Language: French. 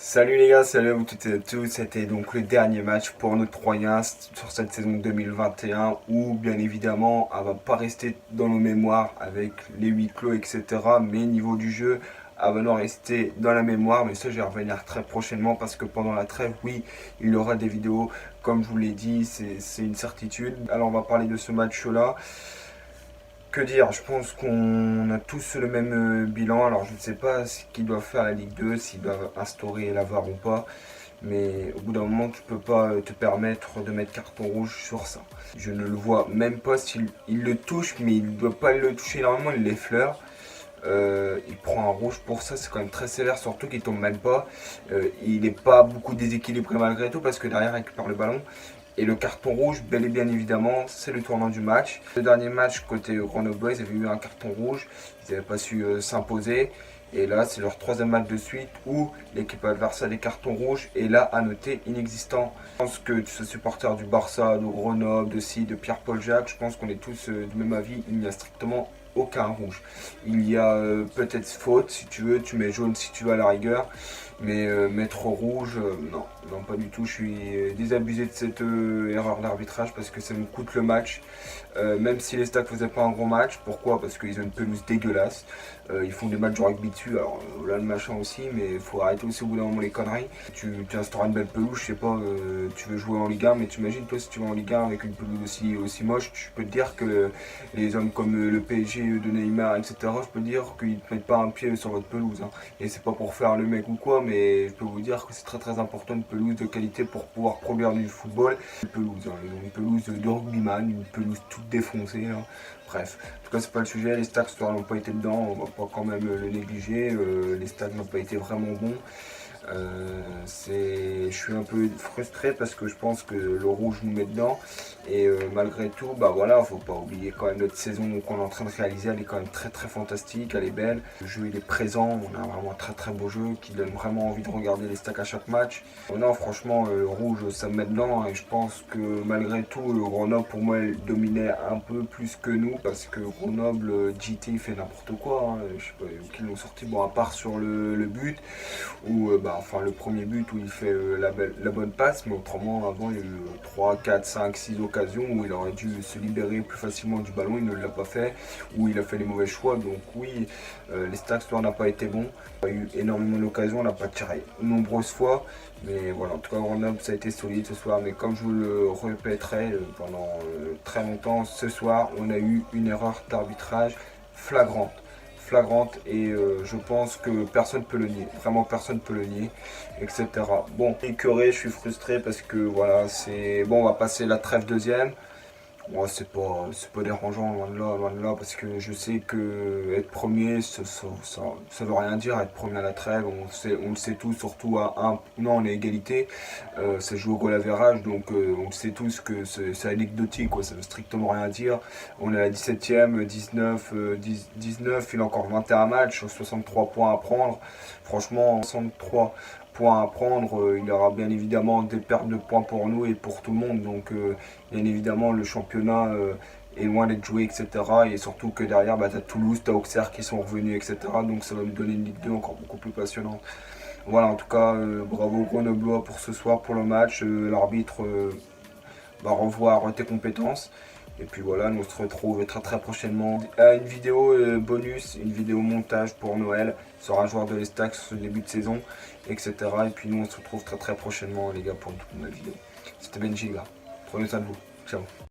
Salut les gars, salut à vous toutes et à tous. C'était donc le dernier match pour notre Troyen sur cette saison 2021 où bien évidemment elle va pas rester dans nos mémoires avec les huis clos etc. Mais niveau du jeu, elle va nous rester dans la mémoire. Mais ça je vais revenir très prochainement parce que pendant la trêve, oui, il y aura des vidéos. Comme je vous l'ai dit, c'est une certitude. Alors on va parler de ce match là. Que dire, je pense qu'on a tous le même bilan. Alors je ne sais pas ce qu'ils doivent faire la Ligue 2, s'ils doivent instaurer la VAR ou pas. Mais au bout d'un moment, tu peux pas te permettre de mettre carton rouge sur ça. Je ne le vois même pas s'il le touche, mais il ne doit pas le toucher énormément, il l'effleure. Il prend un rouge pour ça, c'est quand même très sévère, surtout qu'il tombe même pas. Il n'est pas beaucoup déséquilibré malgré tout parce que derrière il récupère le ballon. Et le carton rouge, bel et bien évidemment, c'est le tournant du match. Le dernier match côté Grenoble, ils avaient eu un carton rouge, ils n'avaient pas su s'imposer. Et là, c'est leur troisième match de suite où l'équipe adverse a des cartons rouges. Et là, à noter, inexistant. Je pense que tu sois supporter du Barça, de Grenoble, de Pierre-Paul Jacques, je pense qu'on est tous du même avis. Il n'y a strictement aucun rouge. Il y a peut-être faute si tu veux, tu mets jaune si tu veux à la rigueur. Mais mettre rouge, non, non pas du tout. Je suis désabusé de cette erreur d'arbitrage parce que ça me coûte le match. Même si les Stacks ne faisaient pas un gros match, pourquoi? Parce qu'ils ont une pelouse dégueulasse. Ils font des matchs de rugby dessus, alors là le machin aussi, mais il faut arrêter aussi au bout d'un moment les conneries. Tu instaures une belle pelouse, je sais pas, tu veux jouer en Ligue 1, mais tu imagines toi si tu vas en Ligue 1 avec une pelouse aussi moche, je peux te dire que les hommes comme le PSG de Neymar, etc., je peux te dire qu'ils ne mettent pas un pied sur votre pelouse. Hein. Et c'est pas pour faire le mec ou quoi, mais je peux vous dire que c'est très important une pelouse de qualité pour pouvoir produire du football. Une pelouse, hein, une pelouse de rugbyman, une pelouse toute défoncée. Hein. Bref, en tout cas c'est pas le sujet, les Stacks n'ont pas été dedans, on va pas quand même le négliger, les Stacks n'ont pas été vraiment bons. Je suis un peu frustré parce que je pense que le rouge nous met dedans et malgré tout, bah voilà, faut pas oublier quand même notre saison qu'on est en train de réaliser, elle est quand même très fantastique, elle est belle, le jeu il est présent, on a vraiment un très beau jeu qui donne vraiment envie de regarder les stacks à chaque match. Non franchement le rouge ça me met dedans et je pense que malgré tout le Grenoble pour moi elle dominait un peu plus que nous parce que Grenoble JT il fait n'importe quoi, hein, je sais pas qu'ils l'ont sorti, bon à part sur le but où enfin le premier but où il fait la bonne passe, mais autrement avant il y a eu 3, 4, 5, 6 occasions où il aurait dû se libérer plus facilement du ballon, il ne l'a pas fait, où il a fait les mauvais choix, donc oui, les Stacks n'a pas été bon, il y a eu énormément d'occasions, on n'a pas tiré nombreuses fois, mais voilà, en tout cas Grenoble ça a été solide ce soir, mais comme je vous le répéterai pendant très longtemps, ce soir on a eu une erreur d'arbitrage flagrante et je pense que personne peut le nier, vraiment personne peut le nier, etc. Bon, écœuré, je suis frustré parce que voilà, c'est bon, on va passer la trêve deuxième. Moi, c'est pas dérangeant, loin de là, parce que je sais que être premier, ça veut rien dire, être premier à la trêve, on le sait tous, surtout à un, non, on est égalité, ça joue au goal average, donc on le sait tous que c'est anecdotique, quoi, ça veut strictement rien dire. On est à la 17ème, 19, il a encore 21 matchs, 63 points à prendre, franchement, 63 points à prendre, il y aura bien évidemment des pertes de points pour nous et pour tout le monde, donc bien évidemment le championnat est loin d'être joué, etc. Et surtout que derrière, tu as Toulouse, tu as Auxerre qui sont revenus, etc. Donc ça va nous donner une Ligue 2 encore beaucoup plus passionnante. Voilà, en tout cas, bravo Grenoblois pour ce soir, pour le match. L'arbitre va revoir tes compétences. Et puis voilà, nous on se retrouve très prochainement à une vidéo bonus, une vidéo montage pour Noël sur un joueur de l'Estac sur ce début de saison, etc. Et puis nous on se retrouve très prochainement les gars pour une toute nouvelle vidéo. C'était Benji, gars. Prenez soin de vous. Ciao.